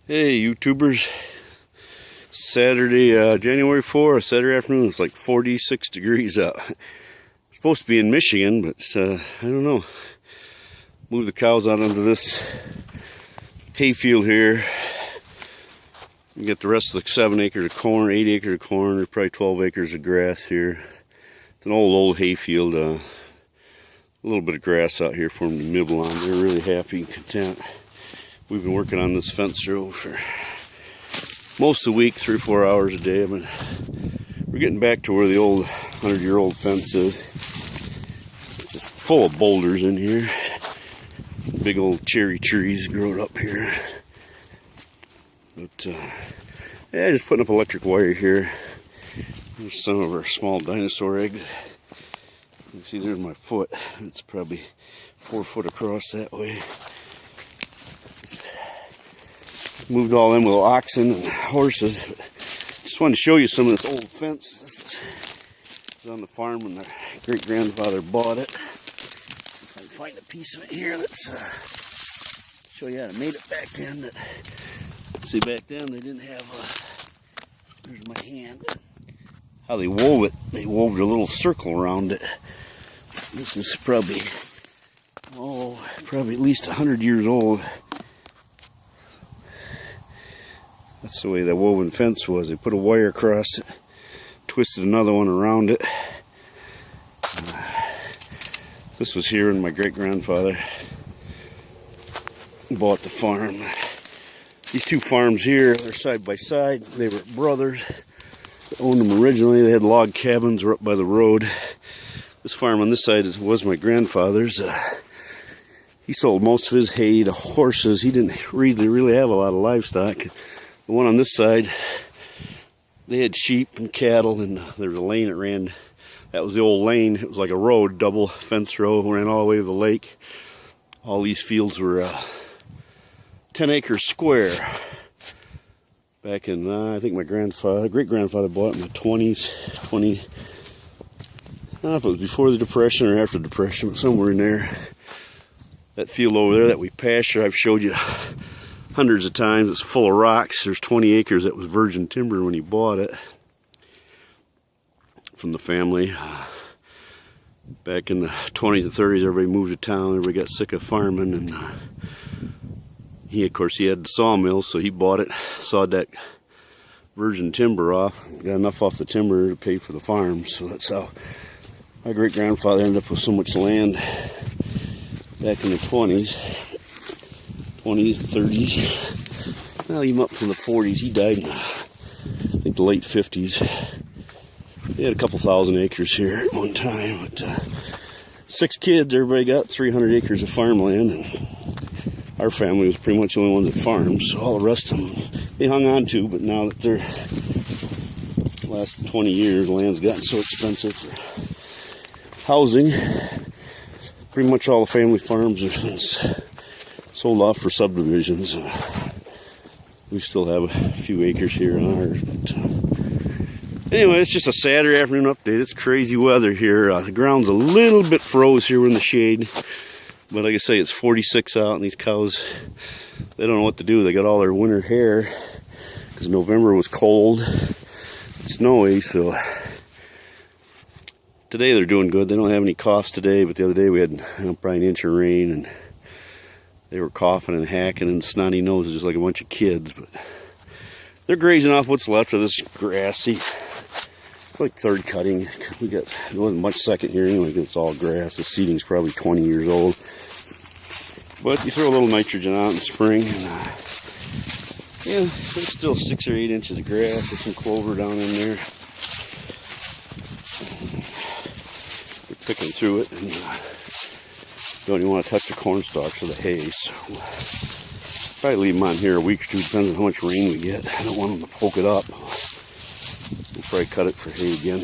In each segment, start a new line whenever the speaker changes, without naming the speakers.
Hey YouTubers, Saturday, January 4th, Saturday afternoon. It's like 46 degrees out. It's supposed to be in Michigan, but I don't know. Move the cows out onto this hayfield here. You get the rest of the 7 acres of corn, 8 acres of corn. There's probably 12 acres of grass here. It's an old hayfield. A little bit of grass out here for them to nibble on. They're really happy and content. We've been working on this fence row for most of the week, 3 or 4 hours a day. We're getting back to where the old 100-year-old fence is. It's just full of boulders in here. Big old cherry trees growing up here. But yeah, just putting up electric wire here. There's some of our small dinosaur eggs. You can see there's my foot. It's probably 4 foot across that way. Moved all in with oxen and horses. Just wanted to show you some of this old fence. This is on the farm when my great-grandfather bought it. If I can find a piece of it here, let's show you how they made it back then. See, back then they didn't have, there's my hand, how they wove it. They wove a little circle around it. This is probably at least 100 years old. That's the way that woven fence was. They put a wire across it, twisted another one around it. This was here when my great-grandfather bought the farm. These two farms here, they're side by side. They were brothers. They owned them originally. They had log cabins, were up by the road. This farm on this side was my grandfather's. He sold most of his hay to horses. He didn't really have a lot of livestock. The one on this side, they had sheep and cattle, and there was a lane that ran. That was the old lane. It was like a road, double fence row, ran all the way to the lake. All these fields were 10 acres square. Back in, I think my great-grandfather bought it in the 20s. I don't know if it was before the Depression or after the Depression, but somewhere in there. That field over there that we pasture, I've showed you hundreds of times. It's full of rocks. There's 20 acres that was virgin timber when he bought it from the family. Back in the 20s and 30s, everybody moved to town. Everybody got sick of farming, and of course, he had the sawmill, so he bought it, sawed that virgin timber off, got enough off the timber to pay for the farm. So that's how my great-grandfather ended up with so much land back in the 20s and 30s. Well, even up from the 40s. He died in, I think, the late 50s. He had a couple thousand acres here at one time. But 6 kids, everybody got 300 acres of farmland. And our family was pretty much the only ones that farmed. So all the rest of them, they hung on to. But now that they're, the last 20 years, land's gotten so expensive for housing. Pretty much all the family farms have been sold off for subdivisions. We still have a few acres here in ours. But anyway, it's just a Saturday afternoon update. It's crazy weather here. The ground's a little bit froze here in the shade. But like I say, it's 46 out, and these cows, they don't know what to do. They got all their winter hair because November was cold and snowy. So today they're doing good. They don't have any coughs today, but the other day we had probably an inch of rain, and they were coughing and hacking and snotty noses just like a bunch of kids. But they're grazing off what's left of this grassy. It's like third cutting. There wasn't much second here anyway because it's all grass. The seeding's probably 20 years old. But you throw a little nitrogen out in spring, and yeah, there's still 6 or 8 inches of grass. There's some clover down in there. We're picking through it, and don't even want to touch the corn stalks or the hay, so probably leave them on here a week or two, depends on how much rain we get. I don't want them to poke it up. We'll probably cut it for hay again.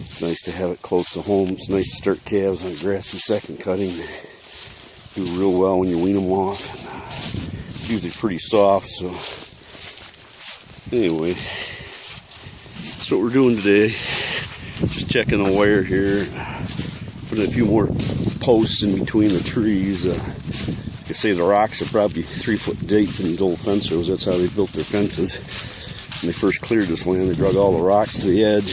It's nice to have it close to home. It's nice to start calves on grassy second cutting. They do real well when you wean them off. It's usually pretty soft, so anyway, that's what we're doing today. Just checking the wire here. Putting a few more posts in between the trees. Like I say the rocks are probably 3 foot deep in these old fence rows. That's how they built their fences. When they first cleared this land, they drug all the rocks to the edge.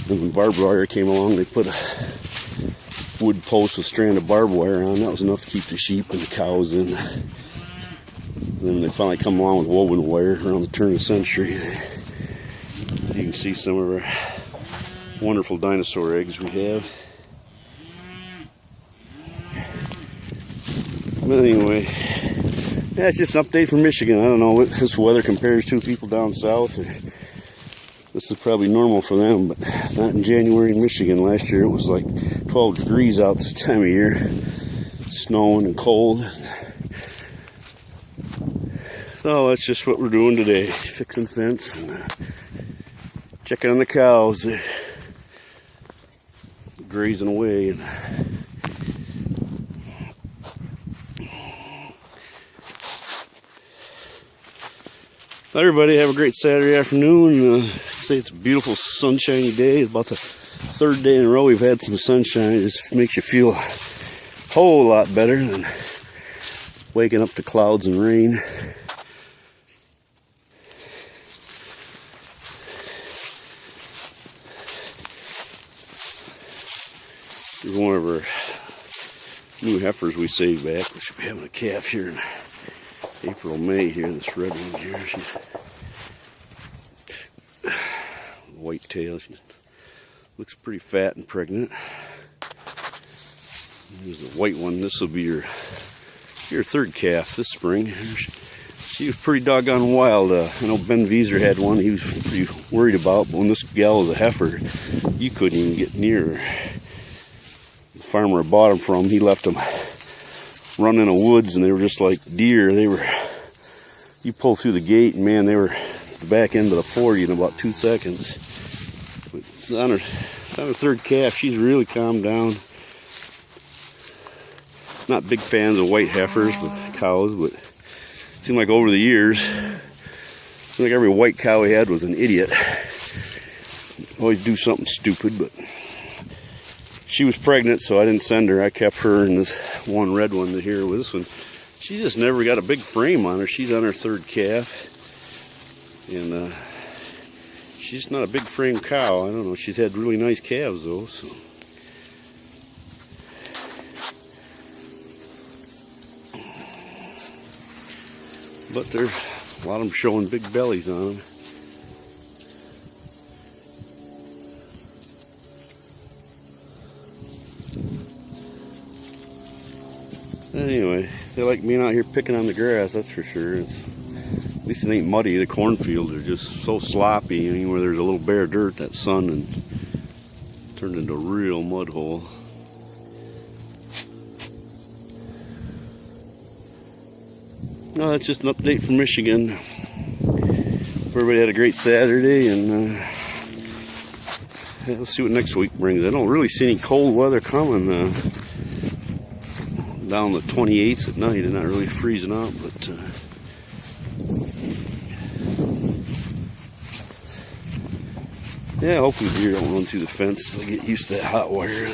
And when barbed wire came along, they put a wood post with strand of barbed wire on. That was enough to keep the sheep and the cows in. And then they finally come along with woven wire around the turn of the century. You can see some of our wonderful dinosaur eggs we have. But anyway, yeah, it's just an update from Michigan. I don't know what this weather compares to people down south. This is probably normal for them, but not in January in Michigan. Last year it was like 12 degrees out this time of year. Snowing and cold. So that's just what we're doing today. Fixing fence and checking on the cows. They're grazing away. And everybody have a great Saturday afternoon. Say it's a beautiful sunshiny day. It's about the 3rd day in a row we've had some sunshine. It just makes you feel a whole lot better than waking up to clouds and rain. Here's one of our new heifers we saved back. We should be having a calf here in April, May here. This red one here. She's white tail. She looks pretty fat and pregnant. Here's the white one. This will be your 3rd calf this spring. She was pretty doggone wild. I know Ben Vieser had one he was pretty worried about, but when this gal was a heifer, you couldn't even get near her. The farmer I bought them from, he left them running in the woods, and they were just like deer. You pull through the gate, and man, they were at the back end of the 40 in about 2 seconds. But on her 3rd calf, she's really calmed down. Not big fans of white heifers with cows, but it seemed like over the years, like every white cow we had was an idiot. Always do something stupid, but she was pregnant, so I didn't send her. I kept her and this one red one here with this one. She just never got a big frame on her. She's on her 3rd calf. And she's not a big frame cow. I don't know. She's had really nice calves though. So. But there's a lot of them showing big bellies on them. Anyway, they like being out here picking on the grass, that's for sure. At least it ain't muddy. The cornfields are just so sloppy. I mean, where there's a little bare dirt, that sun and turned into a real mud hole. No, that's just an update from Michigan. Everybody had a great Saturday, and we'll see what next week brings. I don't really see any cold weather coming. Down the 28th at night, and not really freezing out, but yeah, hopefully the deer don't run through the fence. They'll get used to that hot wire.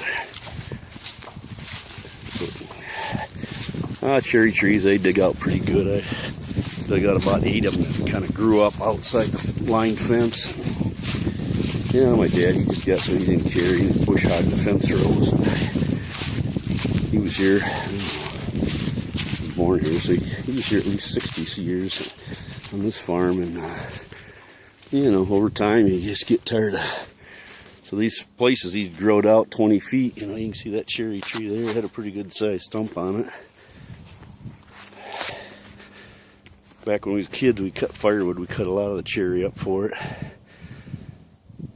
But, cherry trees, they dig out pretty good. I got about 8 of them that kind of grew up outside the line fence. Yeah, my dad, he just got so he didn't care. He didn't bush hog the fence rows. He was here, born here, so he was here at least 60 years on this farm, and you know, over time you just get tired of. So these places he's growed out 20 feet. You know, you can see that cherry tree there. It had a pretty good sized stump on it. Back when we was kids, we cut firewood. We cut a lot of the cherry up for it.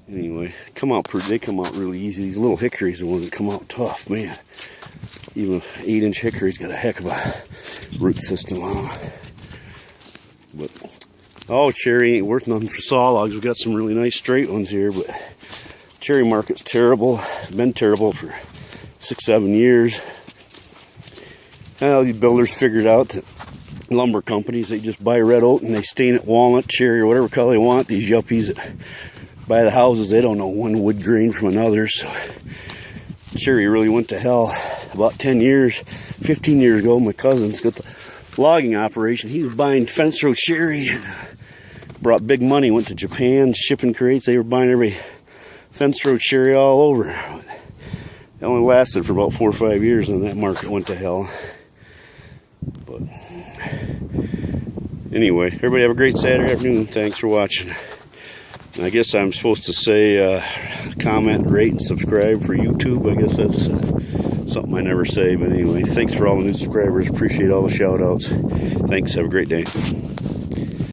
Anyway, they come out really easy. These little hickories are the ones that come out tough, man. Even an 8-inch hickory's got a heck of a root system on them. But, cherry ain't worth nothing for saw logs. We've got some really nice straight ones here, but cherry market's terrible. It's been terrible for 6-7 years. Now these builders figured out that lumber companies, they just buy red oak and they stain it walnut, cherry, or whatever color they want. These yuppies that buy the houses, they don't know one wood grain from another, so cherry really went to hell about 10 years, 15 years ago. My cousin's got the logging operation. He was buying fence row cherry and brought big money, went to Japan, shipping crates. They were buying every fence row cherry all over. It only lasted for about 4 or 5 years, and that market went to hell. But anyway, everybody have a great Saturday afternoon. Thanks for watching. And I guess I'm supposed to say comment, rate, and subscribe for YouTube. I guess that's something I never say. But anyway, thanks for all the new subscribers. Appreciate all the shout outs. Thanks. Have a great day.